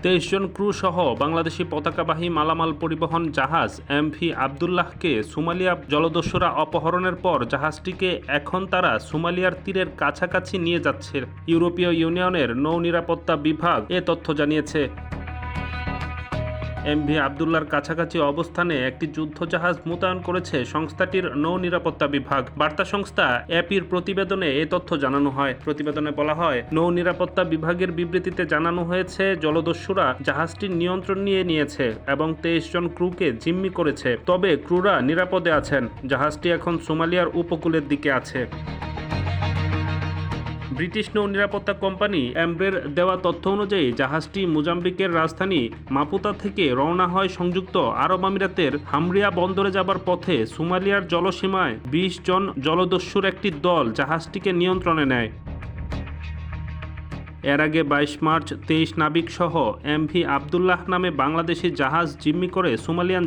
23 জন crew সহ বাংলাদেশি পতাকাবাহী মালামাল পরিবহন জাহাজ এমভি আবদুল্লাহকে সোমালিয়া জলদস্যুরা অপহরণের পর জাহাজটিকে এখন তারা সোমালিয়ার তীরের কাছাকাছি নিয়ে যাচ্ছে। ইউরোপীয় ইউনিয়নের নৌ নিরাপত্তা বিভাগ এ তথ্য জানিয়েছে। এমভি আবদুল্লার কাছাকাছি অবস্থানে একটি যুদ্ধজাহাজ মোতায়েন করেছে সংস্থাটির নৌ নিরাপত্তা বিভাগ। বার্তা সংস্থা এপির প্রতিবেদনে এ তথ্য জানানো হয়। প্রতিবেদনে বলা হয়, নৌ নিরাপত্তা বিভাগের বিবৃতিতে জানানো হয়েছে জলদস্যুরা জাহাজটির নিয়ন্ত্রণ নিয়েছে এবং 23 জন ক্রুকে জিম্মি করেছে। তবে ক্রুরা নিরাপদে আছেন। জাহাজটি এখন সোমালিয়ার উপকূলের দিকে আছে। ব্রিটিশ নৌ নিরাপত্তা কোম্পানি এমব্রের দেওয়া তথ্য অনুযায়ী জাহাজটি মোজাম্বিকের রাজধানী মাপুতা থেকে রওনা হয় সংযুক্ত আরব আমিরাতের হামরিয়া বন্দরে যাবার পথে সোমালিয়ার জলসীমায় 20 জন জলদস্যুর একটি দল জাহাজটিকে নিয়ন্ত্রণে নেয়। এর আগে 22 মার্চ 23 নাবিক সহ এমভি আবদুল্লাহ নামে বাংলাদেশি জাহাজ জিম্মি করে সোমালিয়ান